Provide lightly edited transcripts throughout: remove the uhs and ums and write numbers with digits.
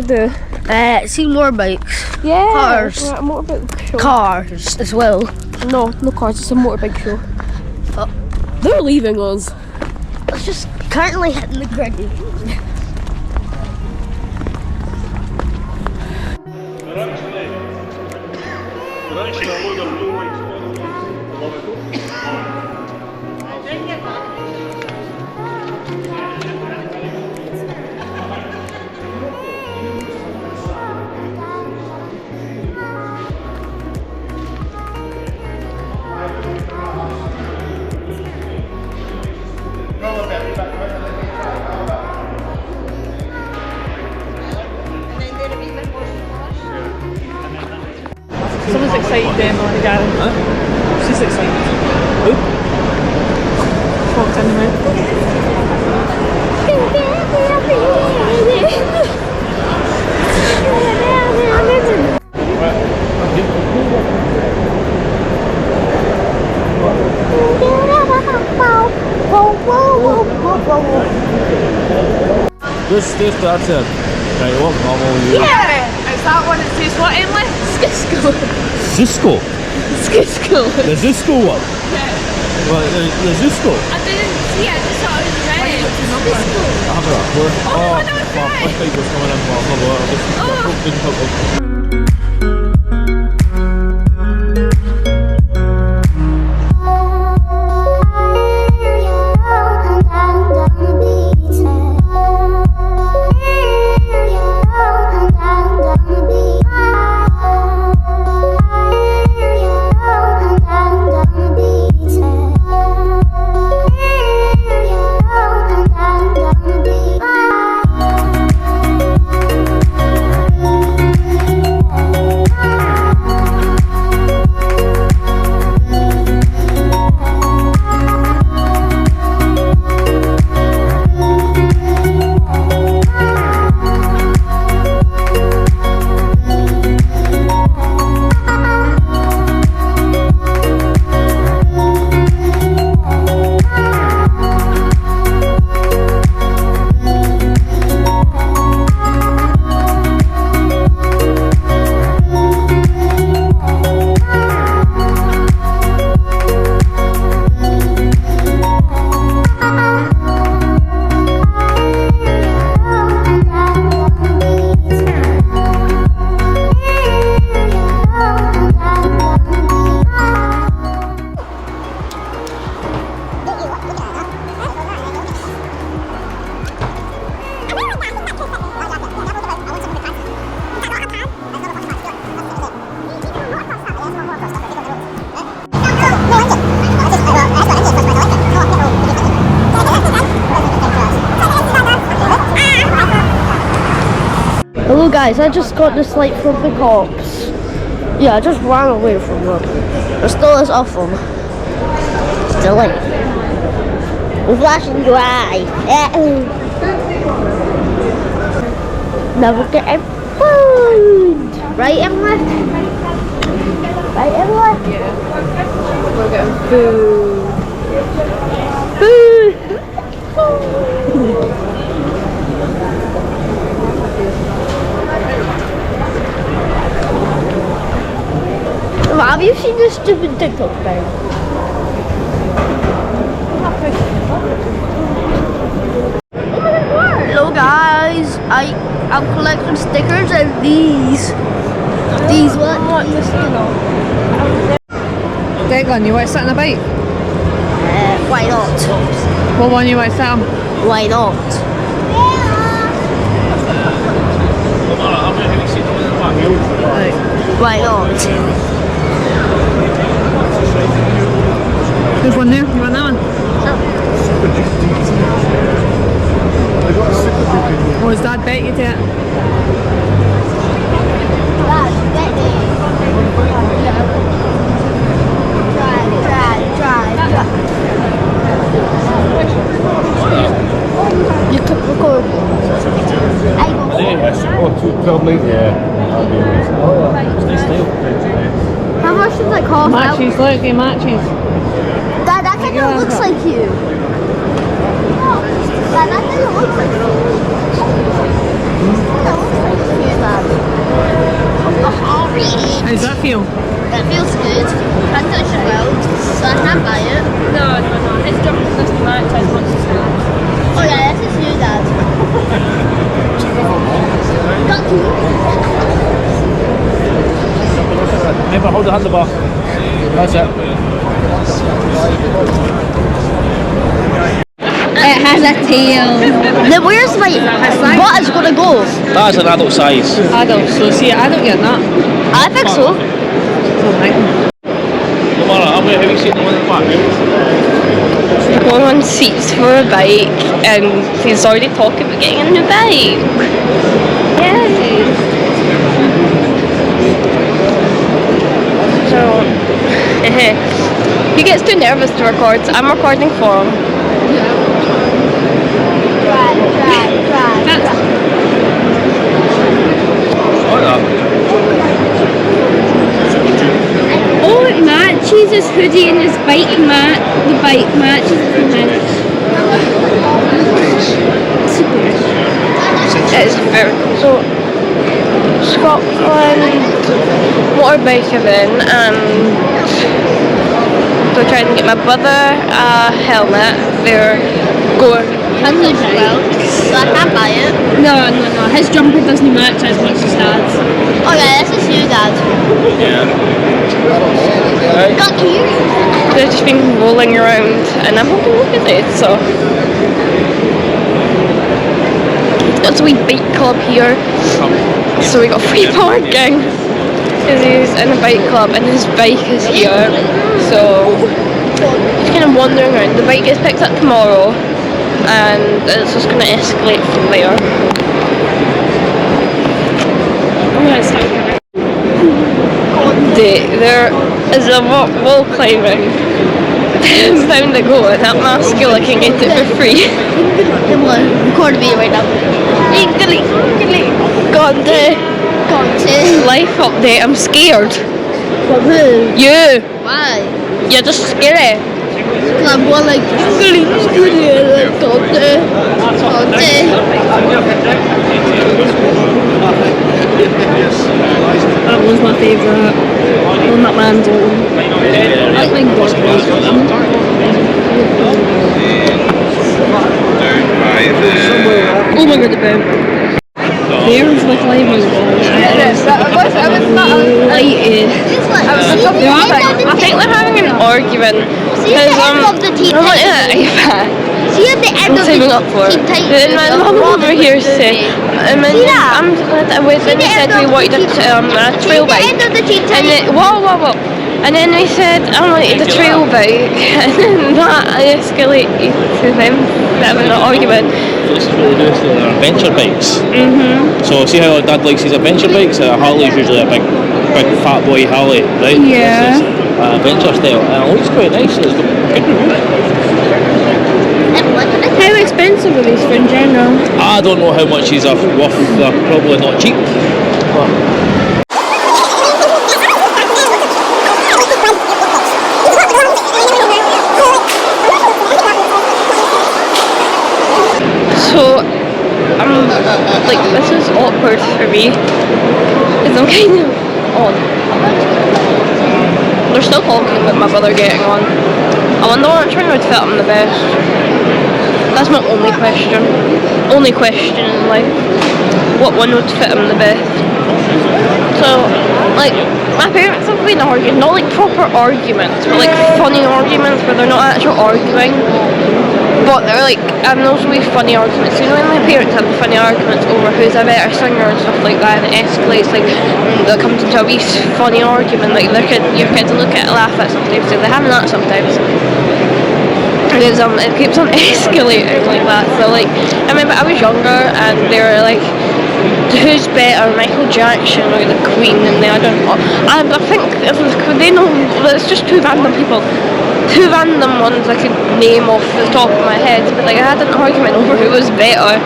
want to do? See more bikes. Yeah. Cars. A motorbike show. Cars as well. No, no cars. It's a motorbike show. Oh. They're leaving us. It's just currently hitting the grid. Someone's excited then on the garage. Huh? She's excited. Who? Walked in the room. This that's it. Right, what normal you? Yeah! Is that one that says what, Emily? Skisco. Zisco. Skisco. The Zisco one. Yeah. Well, the Zisco. I didn't see it, I just thought it was red. Skisco. I have that. Where? Oh, no, it's my right. bike was coming in. Hello guys, I just got this light from the cops. Yeah, I just ran away from them. I stole this off them. Still light. We're flashing your eye. Never getting food. Right, Emily? Right, Emily? Yeah. We're getting food. Food. Have you seen this stupid TikTok thing? Hello guys, I'm collecting stickers and these what? Declan, you want to sit on a bike? Why not? What one you want to sit on? Why not? Why not? There's one there, you want that one? Oh, is Dad bet you to it? You could record. How much does it cost? Matches, look, it matches. Dad, that kind of looks like you. Dad, that kind of looks like you. That looks like you. Already. How does that feel? That feels good. I touch it well, so I can't buy it. No. His jumper doesn't match as much as hers. Oh yeah, this is you, Dad. Got to. Remember, hold the handlebar. That's it. It has a tail. Now where's my butt is gonna go? That's an adult size. Adult, so see, adult getting that. I think so. No matter, how many have you seen the one in the back? We're going on seats for a bike, and he's already talking about getting a new bike. Yay! So, he gets too nervous to record, so I'm recording for him. That's What the? oh, it matches his hoodie and his bike the bike matches his hoodie. It's very cool. So, Scotland motorbike event, and they're trying to get my brother a helmet. They're going. I touch it well, so I can't buy it. No. His jumper doesn't match as much as dad's. Oh yeah, this is you, Dad. Yeah. Got to. They've just been rolling around, and I'm hoping look at it. So it's a wee bike club here. So we got free parking because he's in a bike club and his bike is here. So he's kind of wandering around. The bike gets picked up tomorrow, and it's just going to escalate from there. I'm going to start. There is a wall climbing down the go, and that mascula can get it for free. Come on, record me right now. Gone to life update. I'm scared. From who? You. Why? You're just scary. Because I'm going like, That was my favourite. One that man's on. I like oh my god, the boat. There's like live on I think they're having an argument. See at the end of the Teen I'm like, Titans. See at the end of the saving up for it. Teen Titans. Then my mum over here said, and then See that? we said we wanted a trail See the bike. end of the Teen And Titans. then, whoa. And then we said, I wanted a trail bike. And then that escalated to them having an argument. This is what they do, so they're adventure bikes. So see how Dad likes his adventure bikes? Harley's usually a big fat boy Harley, right? Yeah. This is adventure style, and it looks quite nice. It's got good reviews. How expensive are these for in general? I don't know how much these are worth. They're probably not cheap. But so, like, this is awkward for me. Because I'm kind of on. They're still talking about my brother getting on. I wonder which one would fit him the best. That's my only question. Only question in life. What one would fit him the best? So, like, my parents have been arguing, not like proper arguments, but like funny arguments where they're not actually arguing. But they're like, and those wee funny arguments. You know when my parents have funny arguments over who's a better singer and stuff like that, and it escalates, like, that comes into a wee funny argument, like your kids look at it, laugh at it sometimes, so they're having that sometimes. Because it keeps on escalating like that. So like, I remember I was younger and they were like, who's better, Michael Jackson or the Queen? And I think they know, it's just two random people. Two random ones I could name off the top of my head, but like I had an argument over who was better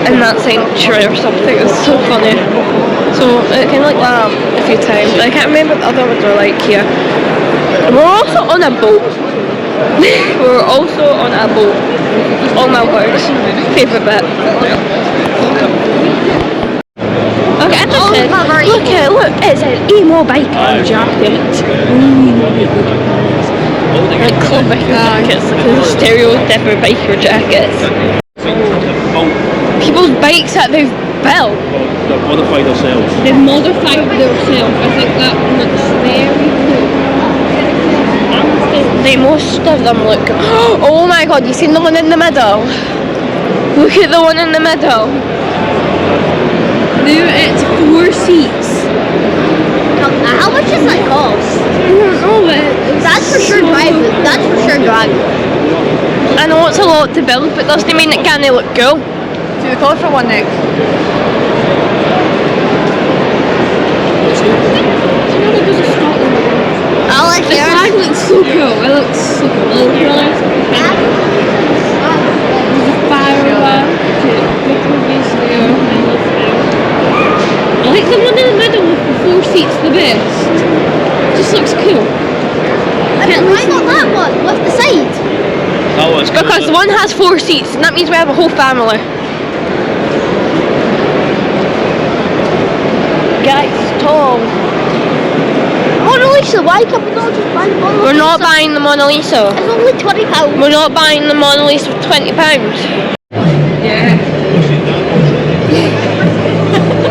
in that century or something. It was so funny. So it kind of like that a few times. I can't remember what the other ones were like here. We're also on a boat. We're also on a boat. All my words. Favourite bit. Okay, I just said, look at it, look, it said emo biker jacket. Like club biker jackets, like the stereotypical biker jackets. People's bikes that they've built. They've modified themselves. They've modified themselves. I think that looks very cool. They most of them look. Oh my god, you seen the one in the middle? Look at the one in the middle. There, it's 4 seats. How much does that cost? I don't know, but That's for sure driving. That's for sure driving. I know it's a lot to build, but doesn't mean it can't look cool. Do the call for one next. I like The flag yours. looks so cool. It looks so cool. There's a firework. I like the one in the middle with the 4 seats the best. Just looks cool. Why not that one? What's the side? That one's cool, Because isn't it? one has 4 seats, and that means we have a whole family. Guys, Tom, Mona Lisa, why can't we not just buy the Mona Lisa? we're not buying the Mona Lisa. It's only £20. We're not buying the Mona Lisa for £20.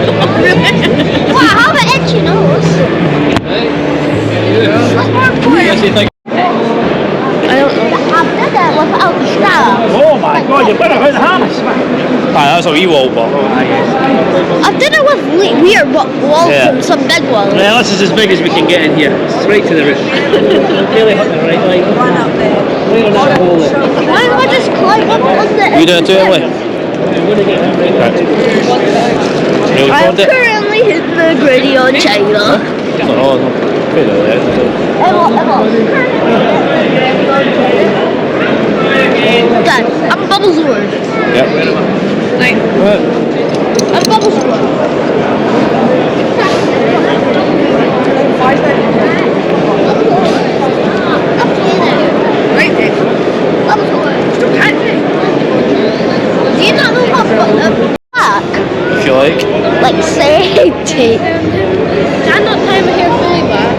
Wow, I have an itchy nose. What's more important? Yes, you think- I don't know. I did it without the strap. Oh my god, you're better about the harness. Aye, that's a wee wall, but. I did it with weird walls Yeah. and some big ones. Well, this is as big as we can get in here. Straight to the roof. Really hitting the right line. One up there. Right on that hole there. Why don't I just climb up on the... You doing it too, Emily? Right. You I'm record it? currently hitting the gritty on China. Oh, no. Put it there. Dad, I'm Bubbles Word. Yep. Like, Right. I'm Bubbles Word. Right there. Bubbles Word. Do you not know what back? If you like. Like safety. I'm not tying my hair fully back.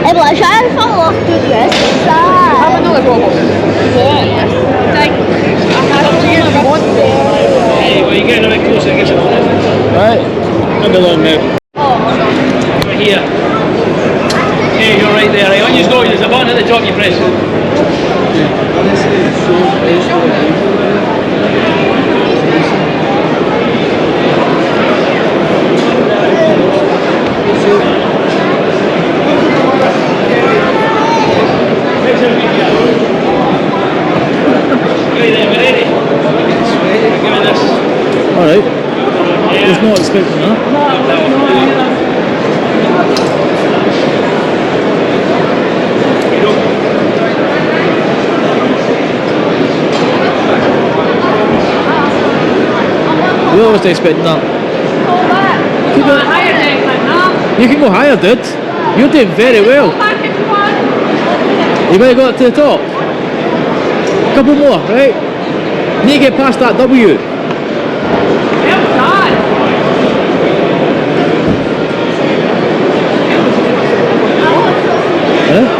Hey, but I try to fall off the dress. It's sad. Have another bubble. Like, Hey, well, you're getting a bit closer. Right. Come along now. Right here. Hey, you're right there. Right, when you go, there's a button at the top you press. Alright. I was not expecting that. We wasn't expecting that. Keep it. You can go higher, dude. You're doing very well. You might have got to the top. Couple more, right? Need to get past that W. Huh?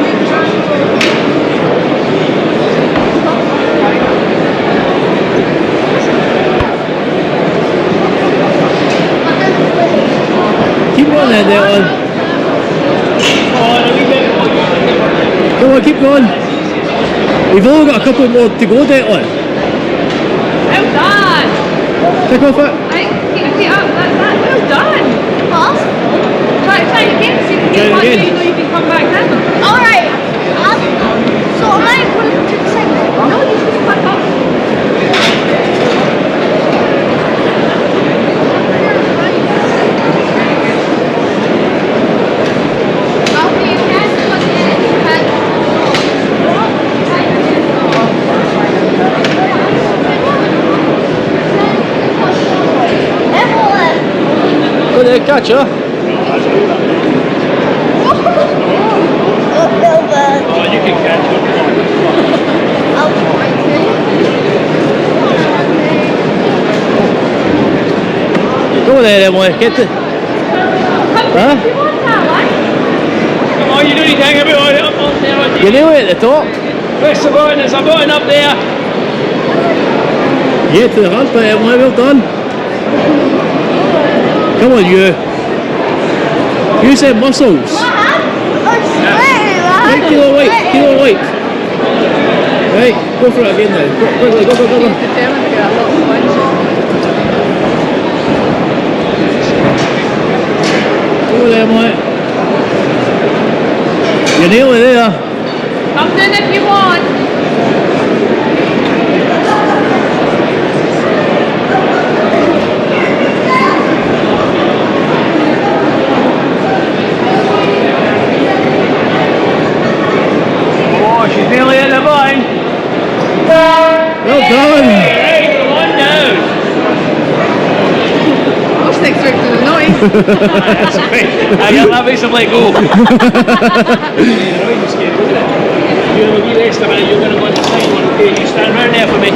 Keep on there, Dylan. Come on, keep going. We've only got a couple more to go, Declan. well done. Take off it. Well done. Huh? Try again, see if you Try get it one, again. so you know you can come back down. Alright. So am I going to the side? No, you should come back up. Go there, catch her. Oh, you can catch her. Go Over there, Emily. Get to. Huh? Come on, you don't need to hang about it up there. You're nearly at the top. Press the button, there's a button up there. Get to the hard bit, Emily. Well done. Come on, you. Use them muscles. Right, kilo weight. Right, go for it again now. Go, quickly, go. Determined to get a little punch. Go there, mate. You're nearly there. Come in if you want. Oh, she's nearly at the line. Well done. Right, come on now. I was expecting the noise. That's okay. That makes them let go. You're a wee rest a minute, you're going to go on the side one, okay? You stand round there for me.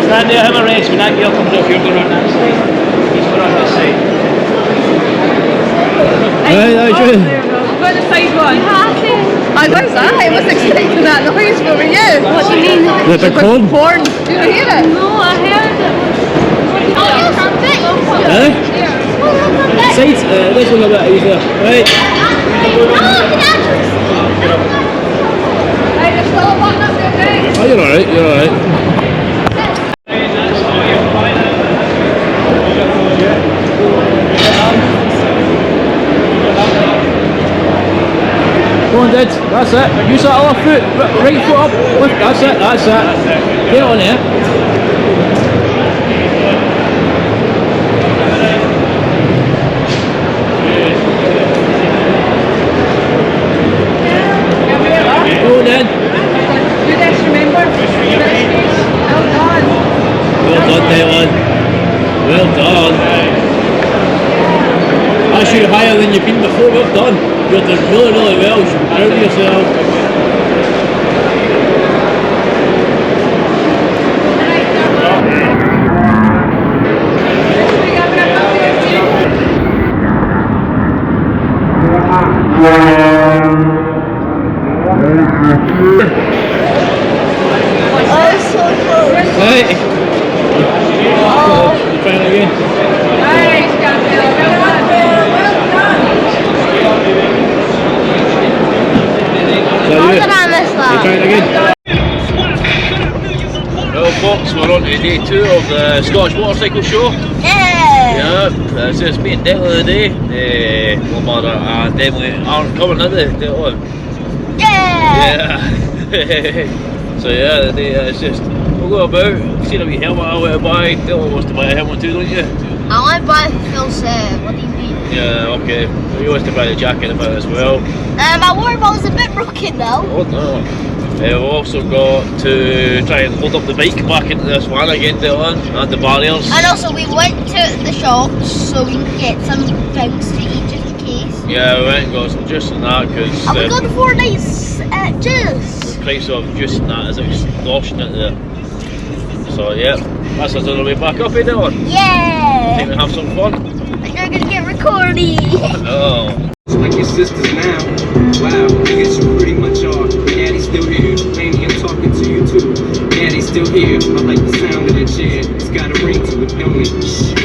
Stand there, have a rest. When that girl comes up, you're going on that side. He's going on this side. Right, good. I'm going to side one. I was that. I was expecting that noise. What were you? What do you mean? The big corn. Corn. Do you hear it? No, I heard it. Huh? Sides, this one a bit easier. Right. Hey, there's still a button up there, guys. Oh, you're alright, you're alright. Go on, Dad. That's it. Use that other foot. Right foot up. Lift. That's it. Get on there. Go on, Dad. You guys remember? Well done. Well done, Dylan. Well done. That's you higher than you've been before. Well done. You're doing really, really well. You should be proud of yourself. Right. Try it again. Nice, Gabriel. Well done. Is that you? You try it again. Well, folks, we're on to day 2 of the Scottish Motorcycle Show. Yeah, it's just me and Declan today. My mother and Emily aren't coming, are they? Declan? Yeah. So yeah, the day it's just we'll go about, see a wee helmet I want to buy. Dylan wants to buy a helmet too, don't you? I want to buy Phil's, what do you mean? Yeah, okay. He wants to buy the jacket about it as well. My water bottle's a bit broken though. Oh no. We've also got to try and load up the bike back into this van again, Dylan, and the barriers. And also we went to the shops so we could get some things to eat just in case. Yeah, we went and got some juice and that because And we got the 4 days juice. the price of juice and that is extortionate there. So yeah, that's us on the way back up, eh, Dylan? Think Yeah. we have some fun? And you're gonna get recording. Oh. Like your sisters now. Wow, I guess you pretty much are. Daddy's still here. Maybe I'm talking to you too. Daddy's still here. I like the sound of that chair. It's got a ring to it, don't it?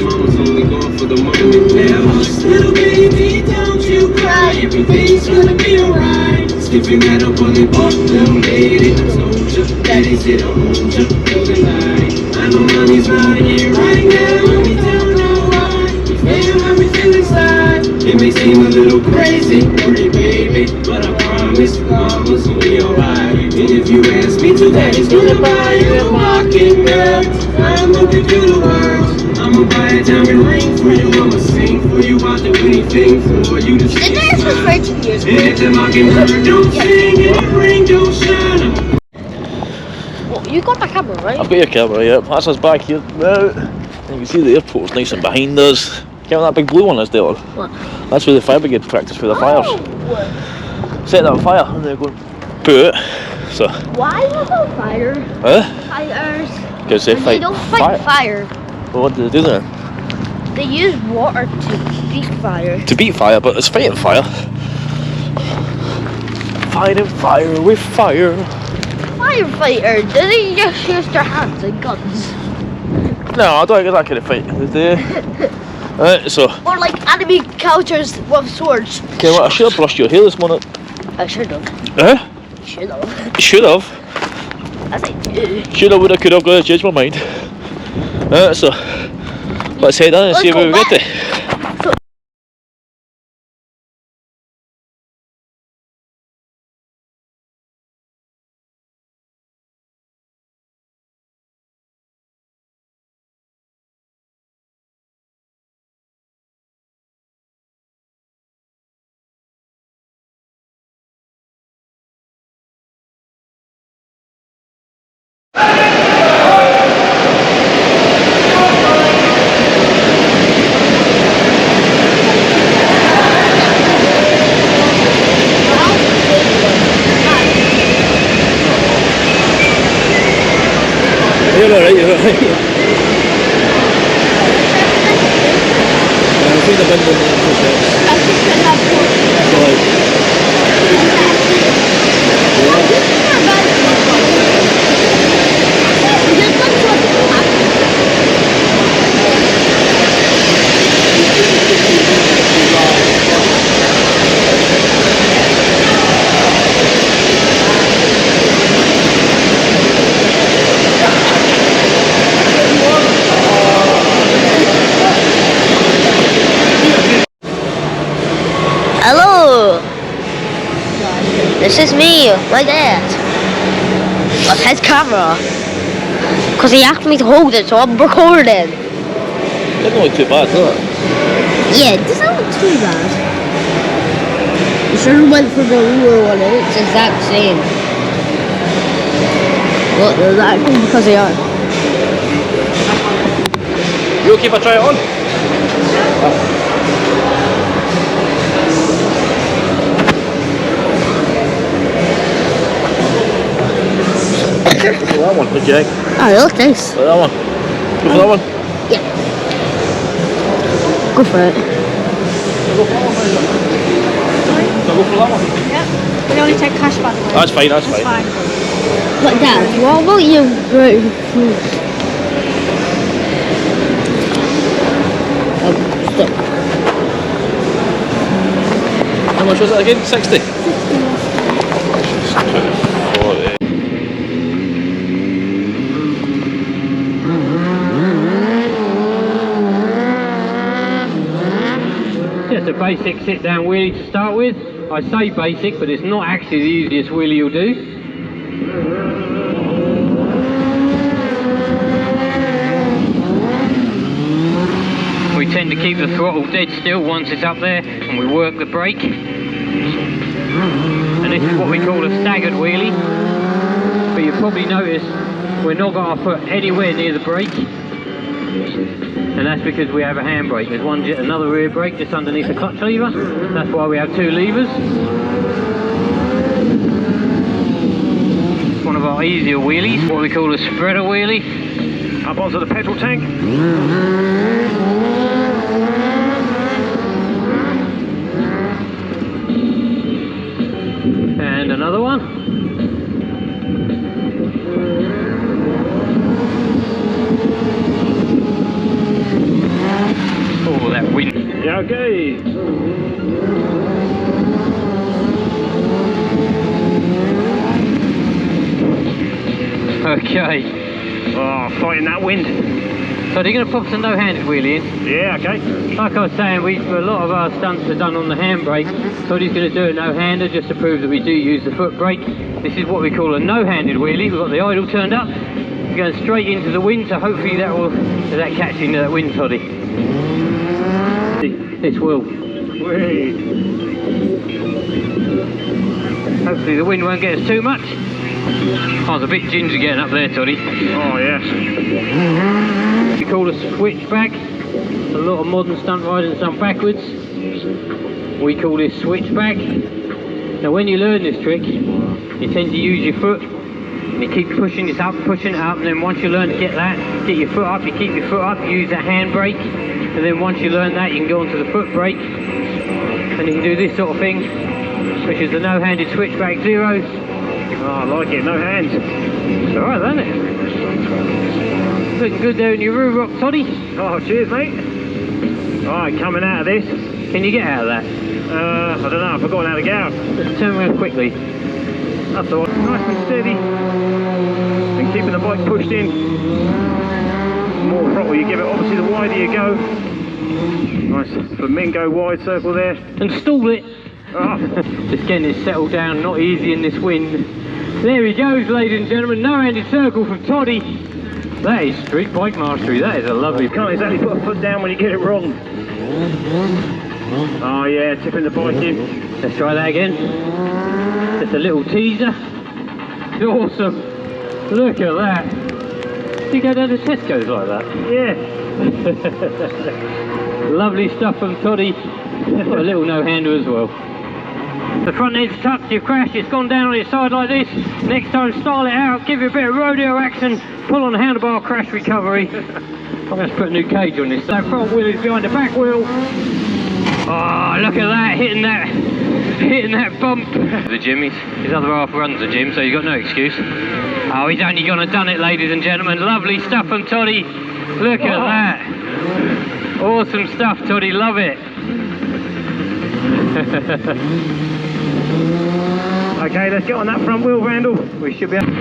Mama's only gone for the moment. Now, hush, little baby, don't you cry. Everything's gonna be alright. Skipping that up on the boat, little lady. I told you, daddy's here to hold you through the night. I know mommy's not here right now. Mommy don't know why. You feel everything inside. It may seem a little crazy, pretty baby, but I promise mama's gonna be alright. And if you ask me to, daddy's gonna buy you a mockingbird. I'm looking through the world. I'ma buy a diamond ring for you. I'ma sing for you. I'll do anything for you to see. The dance was for 2 years And if the mockingbird don't sing and the ring don't shine, You got my camera, right? I've got your camera, yeah. That's us back here now. You can see the airport's nice and behind us. Can that big blue one is, Dylan? What? That's where the fire brigade practice for the fires. Set that on fire and they're going to put it. So, Why was on fire? huh? Fires. Because they And fight they don't fight fire. Well, what do they do then? They use water to beat fire. To beat fire, but it's fighting fire. Fighting fire with fire. Firefighter, do they just use their hands and guns? No, I don't get that kind of fight. So. Or like enemy counters with swords. Okay, well, I should have brushed your hair this morning. I should have. Huh? Should have. Should have. I say do. Should have, would have, could have, got to change my mind. So, let's head on and see where we get to. You're alright, you're alright. I've seen the bin in Hello! This is me, my dad. That's his camera. Because he asked me to hold it, so I'm recording. Doesn't look too bad, does it? Yeah, it doesn't look too bad. You should have went for the newer one, and it's the exact same. Look, they're that because they are. You okay if I try it on? Go for that one, Jack. Oh, they look nice. That one. Go for that one. Yeah. Go for it. Go for that one. Yeah. We only take cash, by the way. That's fine, that's fine. But Dad, what about you? Stop. How much was it again? 60? 40. Just a basic sit-down wheelie to start with. I say basic, but it's not actually the easiest wheelie you'll do. We tend to keep the throttle dead still once it's up there, and we work the brake. And this is what we call a staggered wheelie. But you'll probably notice we're not got our foot anywhere near the brake. And that's because we have a handbrake. There's another rear brake just underneath the clutch lever. That's why we have two levers. It's one of our easier wheelies, what we call a spreader wheelie. Up onto the petrol tank. And another one. Oh, that wind. Yeah, okay. Okay. Oh, fighting that wind. So they're going to pop some no-handed wheelie in. Yeah, okay. Like I was saying, a lot of our stunts are done on the handbrake. So he's going to do a no-hander just to prove that we do use the foot brake. This is what we call a no-handed wheelie. We've got the idle turned up. We're going straight into the wind, so hopefully that catch into that wind toddy. This will. Hopefully the wind won't get us too much. I was a bit ginger getting up there, Toddy. Oh, yes. We call a switchback. A lot of modern stunt riders stunt backwards. We call this switchback. Now when you learn this trick, you tend to use your foot And you keep pushing this up, pushing it up, and then once you learn to get that, get your foot up, you keep your foot up, you use that handbrake, and then once you learn that, you can go onto the foot brake, and you can do this sort of thing, which is the no-handed switchback zeros. Oh, I like it, no hands. It's alright, isn't it? Looking good there in your rear rock, Toddy. Oh, cheers, mate. Alright, coming out of this. Can you get out of that? I don't know, I've forgotten how to get out. Just turn around quickly. That's all. Nice and steady. And keeping the bike pushed in. The more throttle you give it, obviously the wider you go. Nice flamingo wide circle there. And stall it. Oh. Just getting it settled down, not easy in this wind. There he goes, ladies and gentlemen. No-handed circle from Toddy. That is street bike mastery. That is a lovely... You can't exactly put a foot down when you get it wrong. Oh yeah, tipping the bike in. Let's try that again. Just a little teaser. Awesome. Look at that. You go down to Tesco's like that? Yeah. Lovely stuff from Toddy. Got a little no-hander as well. The front end's tucked, you've crashed, it's gone down on your side like this. Next time style it out, give you a bit of rodeo action, pull on the handlebar, crash recovery. I'm going to put a new cage on this. That front wheel is behind the back wheel. Oh, look at that, hitting that bump. The gym, his other half runs the gym, so you've got no excuse. Oh, he's only gone and done it, ladies and gentlemen. Lovely stuff from Toddy. Look at that. Awesome stuff, Toddy, love it. Okay, let's get on that front wheel, Randall. We should be able...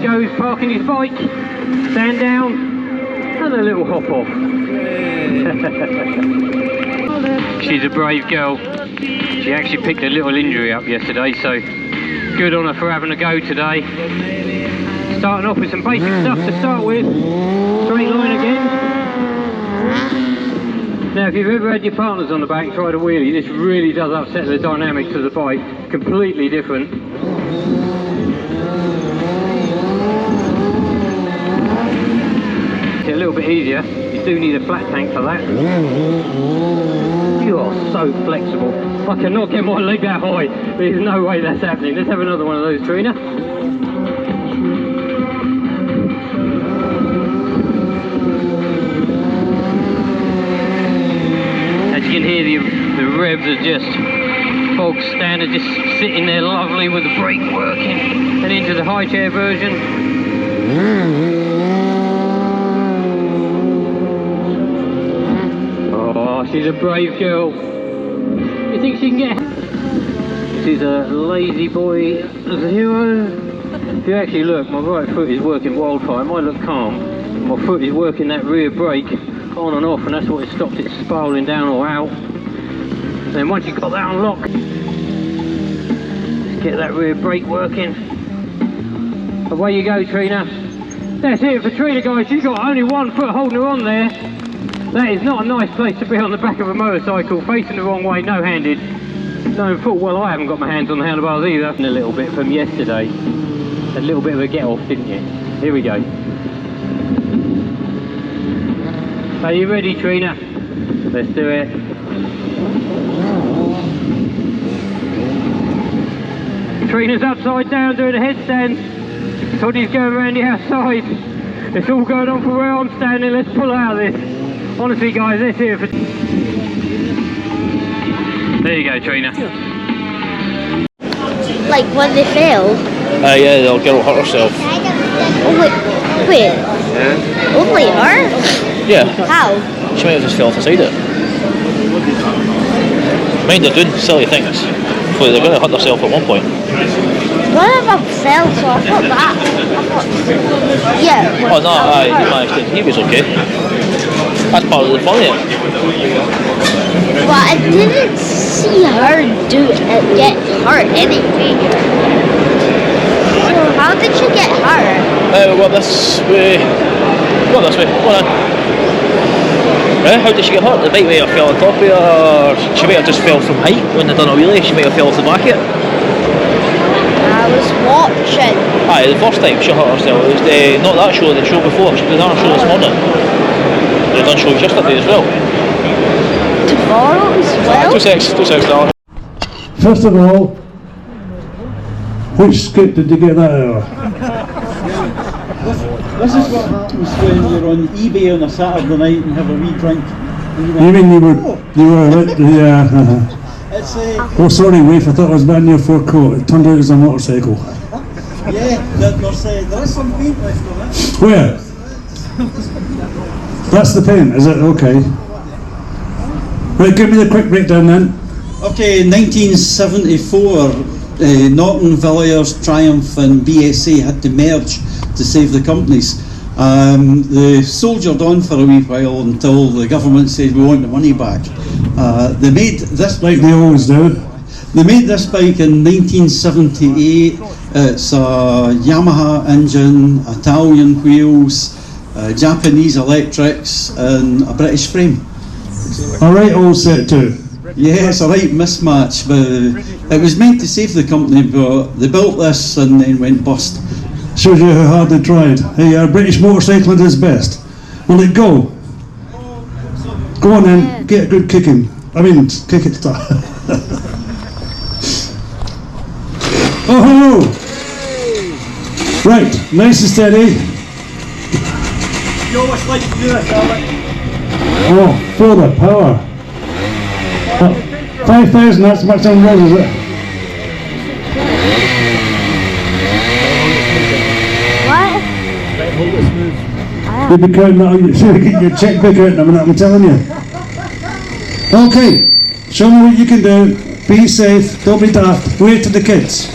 Goes parking his bike, stand down, and a little hop off. She's a brave girl. She actually picked a little injury up yesterday, so good on her for having a go today. Starting off with some basic stuff to start with. Straight line again. Now if you've ever had your partners on the back try to wheelie, this really does upset the dynamics of the bike. Completely different. A little bit easier. You do need a flat tank for that. You are so flexible. I cannot get my leg that high. There's no way that's happening. Let's have another one of those, Trina. As you can hear, the revs are just bog standard, just sitting there lovely with the brake working. And into the high chair version. She's a brave girl. You think she can get... She's a lazy boy zero. If you actually look, my right foot is working wildfire. It might look calm. My foot is working that rear brake on and off, and that's what it stopped it spiraling down or out. And then once you've got that unlocked, just get that rear brake working. Away you go, Trina. That's it for Trina, guys. She's got only one foot holding her on there. That is not a nice place to be on the back of a motorcycle, facing the wrong way, no-handed. Knowing full well I haven't got my hands on the handlebars either. And a little bit from yesterday. A little bit of a get-off, didn't you? Here we go. Are you ready, Trina? Let's do it. Trina's upside down doing a headstand. Toddy's going around the outside. It's all going on for where I'm standing. Let's pull out of this. Honestly, guys, let's hear it for... There you go, Trina. Like when they fail? Yeah, the girl hurt herself. Oh, wait. Yeah. Only her? Yeah. How? She might have just fell off the side of it. Mind they're doing silly things. So they're going to hurt themselves at one point. One of them fell, so I thought that. Yeah. Oh no, he managed to, he was okay. That's part of the fun of it. But I didn't see her get hurt anyway. So how did she get hurt? We'll go this way. Go this way, go on. How did she get hurt? The bike may have fell on top of her, or she might have just fell from height when they done a wheelie. She might have fell off the back of it. I was watching. Aye, the first time she hurt herself, it was not that show, the show before. She did another show this morning. They done shows yesterday as well. Tomorrow as well? 2 seconds, darling. First of all, which skip did you get that out of? This is what happens when you're on eBay on a Saturday night and have a wee drink. You mean you were yeah. It's Oh sorry, Rafe, I thought it was brand new fur coat. It turned out it was a motorcycle. there is some paint left on it. Where? That's the paint, is it? Okay. Right, give me the quick breakdown then. Okay, 1974, Norton, Villiers, Triumph and BSA had to merge to save the companies. They soldiered on for a wee while until the government said we want the money back. They made this Like they always do. They made this bike in 1978. It's a Yamaha engine, Italian wheels, Japanese electrics and a British frame. Alright, all set too. Yeah, it's a right mismatch, but it was meant to save the company, but they built this and then went bust. Shows you how hard they tried. Hey, our British motorcycling is best. Will it go? Go on then, get a good kicking. I mean, kick it start. Oh, hello! Right, nice and steady. You always like to do this, Alec. Oh, feel the power. 5,000, that's much on road, is it? What? You'll be counting that on your, get your checkbook out in a minute, I'm telling you. Okay, show me what you can do. Be safe, don't be daft, wait to the kids.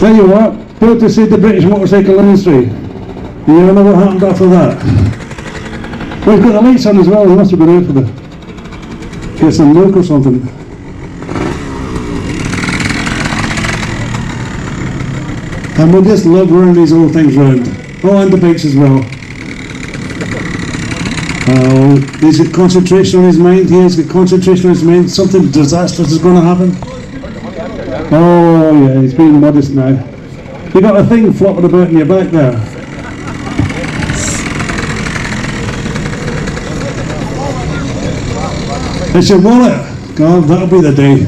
There you are, built to save the British motorcycle industry. You don't know what happened after that. We've got the lights on as well, we must have been out for the... get some milk or something. And we'll just love running these old things round. Oh, and the bikes as well. Oh, he's got concentration on his mind. He's got concentration on his mind. Something disastrous is going to happen. Oh, yeah, he's being modest now. You got a thing flopping about in your back there. It's your wallet. God, that'll be the day.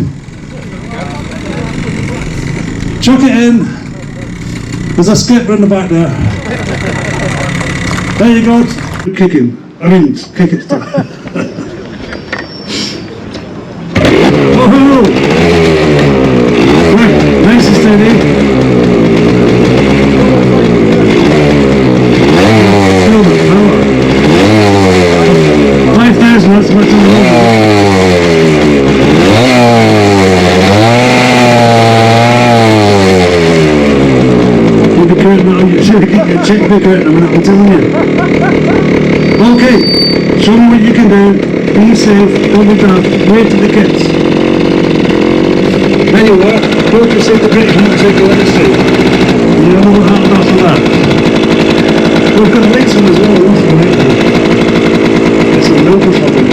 Chuck it in. There's a skip in the back there. There you go. Kicking. I mean, kick it. Oh, hello. Right, nice and steady. Feel the power. 5,000, that's much on the road. Get your checkbook out in a minute, I'm telling you. Okay, show me what you can do. Be safe, don't be daft, wait to the kids. There you are, go to save the British motorcycle industry. You don't know what happened after that. We've got lights on as well, that's right. It's a milk or something.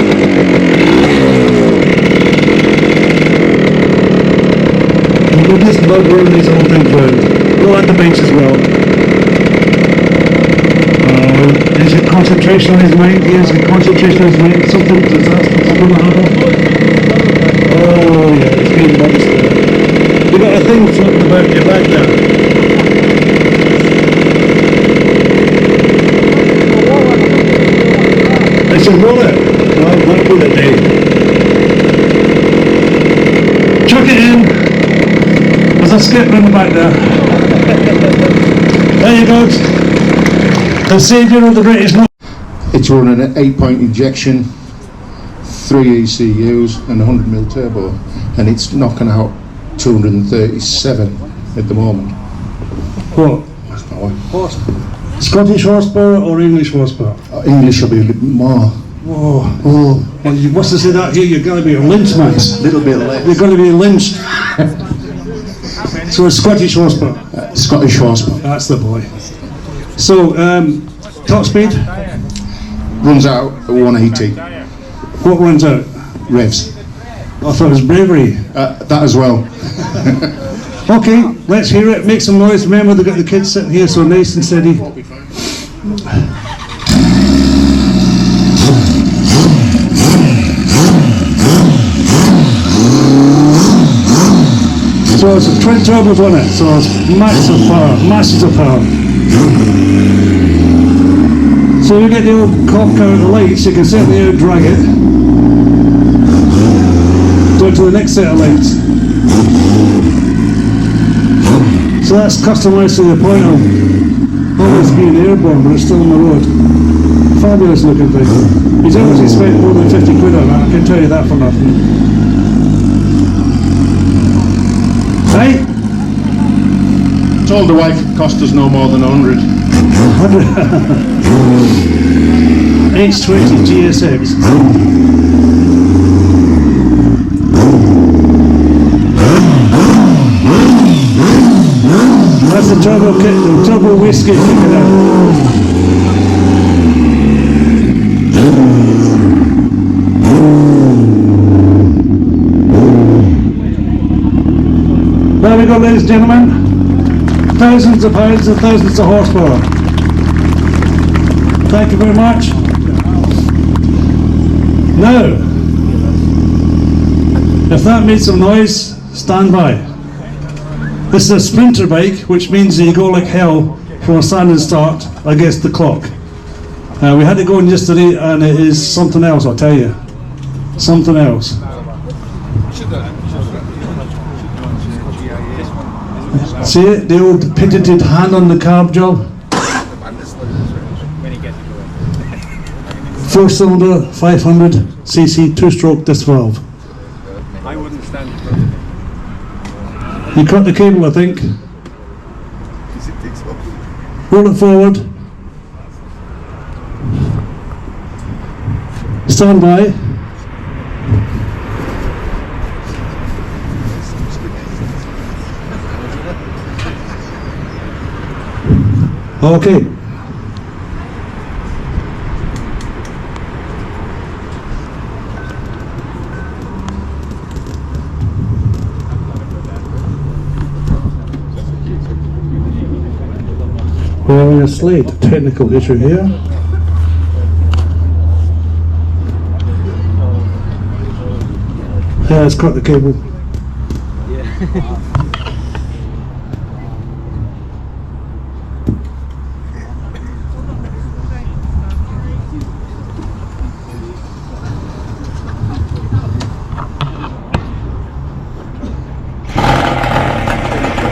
We'll just love rolling these old things round. Go at the bench as well. Is it concentration on his mind? Yes, the concentration on his mind. Something disastrous is going to happen. Oh yeah, it's being modest there. You got a thing floating about your back there. It's a wallet. Well, that'll be the day. Chuck it in. There's a skip in the back there. There you go. The saviour of the British. It's running an 8-point injection, 3 ECUs and 100mm turbo, and it's knocking out 237 at the moment. What? Horsepower. Scottish horsepower or English horsepower? English will be a little bit more. Oh, oh. Well, you must have said that here, you're going to be a lynched, man. A little bit less. You're going to be lynched. So it's Scottish horsepower. Scottish horsepower. That's the boy. So, top speed? Runs out at 180. What runs out? Revs. I thought it was bravery. That as well. Okay, let's hear it. Make some noise. Remember, they've got the kids sitting here, so nice and steady. So it's twin turbos on it, so it's massive power, masses of power. So you get the old cock out of the lights, you can certainly out drag it. Do it to the next set of lights. So that's customised to the point of always being airborne, but it's still on the road. Fabulous looking thing. He's obviously spent more than 50 quid on that, I can tell you that for nothing. Hey? Told the wife it cost us no more than 100. H20 GSX. That's the turbo kit, the turbo whiskey kicking out. There we go, ladies and gentlemen. Thousands of pounds and thousands of horsepower. Thank you very much. Now, if that made some noise, stand by. This is a sprinter bike, which means that you go like hell from a standing start against the clock. We had it going yesterday, and it is something else, I'll tell you. Something else. See it? The old patented hand on the carb job. 4-cylinder, 500cc, two-stroke disc valve. I wouldn't stand it. You cut the cable, I think. Roll it forward. Stand by. Okay. We're in a slight technical issue here. Yeah, it's cut the cable.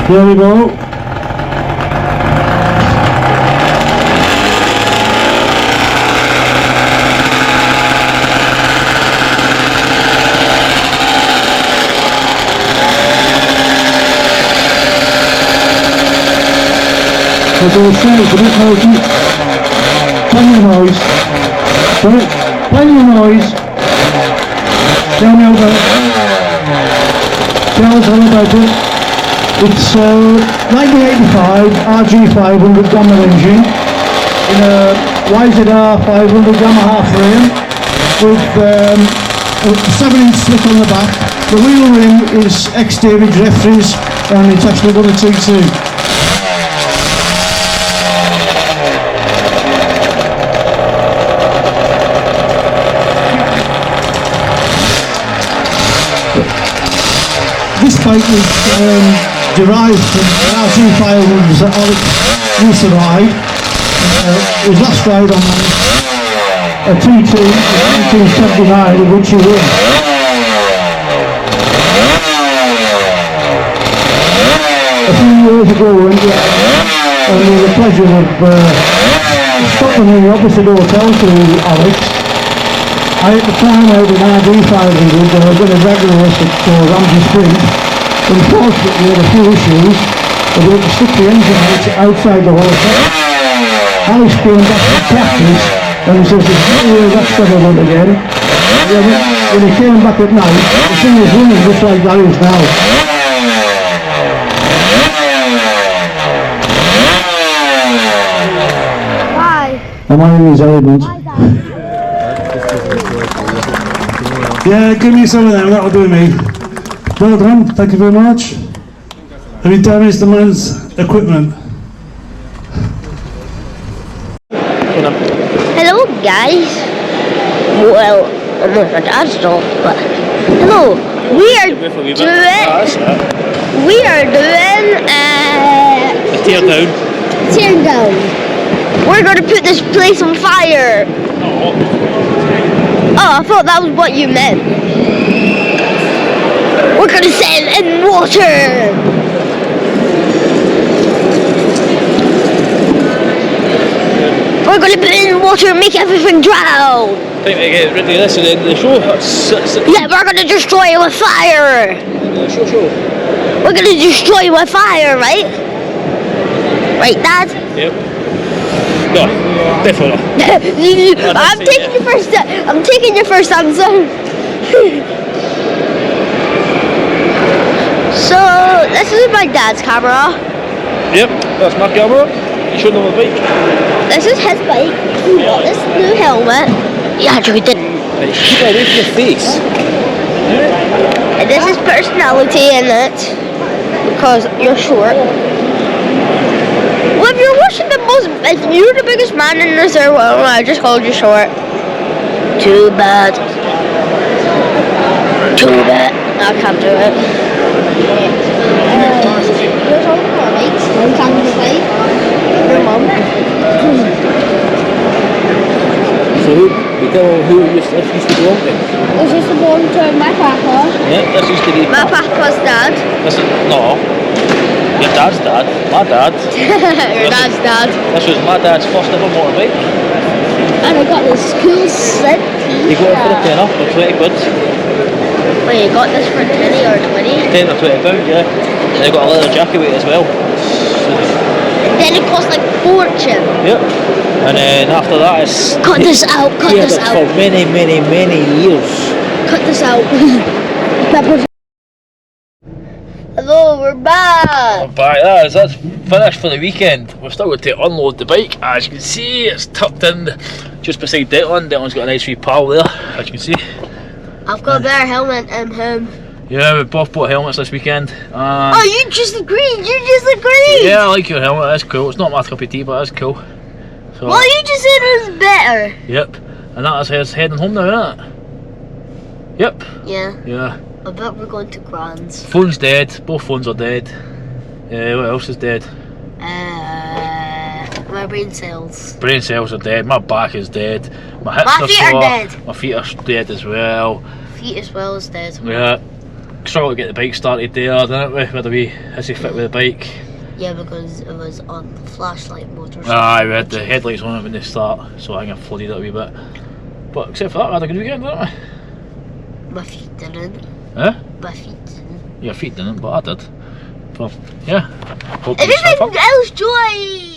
There we go. As I was saying, it's a bit noisy. Plenty of noise. Plenty of noise. Tell me about it. Tell us all about it. It's 1985 RG500 Gamma engine in a YZR 500 Yamaha frame with a 7-inch slit on the back. The wheel rim is ex-David Jeffries and it's actually got a T2. This bike was derived from RG500s that Alex used to ride. His last ride on a T2 in 1979, of which he won. A few years ago, we went and we had the pleasure of stopping in the opposite hotel to Alex. I at the time had an RG500 and I was going to drag the race at Ramsey Sprint. Unfortunately, we had a few issues, but we had to stick the engine outside the hotel. Alex came back to practice and he says, "There's no way that's going to run again." When he came back at night, the thing was running just like that is now. Bye. And my name is Element. Yeah, give me some of them, that'll do me. Well done, thank you very much. Have you damaged the man's equipment? Hello, guys. Well, I'm not my dad's dog, but hello. We are doing Tear down. tear down. We're gonna put this place on fire. Oh, I thought that was what you meant. We're gonna set it in water. We're gonna put it in water and make everything drown. Time to get rid of this and then the show. Yeah, we're gonna destroy it with fire. Show. We're gonna destroy it with fire, right? Right, Dad? Yep. No, definitely. I'm taking your first. I'm taking your first answer. So this is my dad's camera. Yep, that's my camera. You showed them a bike. This is his bike. He got this new helmet. He actually didn't. Hey, keep it away from your face. And this is personality in it because you're short. Well, if you're watching if you're the biggest man in this world, I just called you short. Too bad. Too bad. I can't do it. Your mom. So you tell who this used to belong to? This used to belong to my papa. Yeah, this used to be... My papa's dad. No. Your dad's dad. My dad. Your dad's dad. This was my dad's first ever motorbike. And I got this cool set. You got it for a tenner for 20 quid. Wait, you got this for 20 or 20? 10 or 20 pound, yeah. And you got a leather jacket with it as well. Then it cost like fortune. Yep. And then after that it's... Cut this out, cut he this had it out. for many, many, many years. Cut this out. Hello, we're back. Back, that's finished for the weekend. We've still got to unload the bike. As you can see, it's tucked in just beside Declan. Declan's got a nice wee pal there, as you can see. I've got a better helmet than him. Yeah, we both bought helmets this weekend. Oh, you just agreed! You just agreed! Yeah, I like your helmet, that's cool. It's not my cup of tea, but that's cool. So, well, you just said it was better. Yep. And that is heading home now, isn't it? Yep. Yeah. Yeah. I bet we're going to Grand's. Phone's dead. Both phones are dead. What else is dead? My brain cells. Brain cells are dead. My back is dead. My hips My feet are dead. My feet are dead as well. Feet as well as dead. Yeah. Struggled to get the bike started there, didn't we? Whether we has he fit with the bike? Yeah, because it was on flashlight mode or something. Aye, we had the headlights on it when they start, so I think I flooded it a wee bit. But except for that, we had a good weekend, didn't we? My feet didn't. Huh? My feet didn't. Your feet didn't, but I did. Well, yeah. Hope you Everything else joy!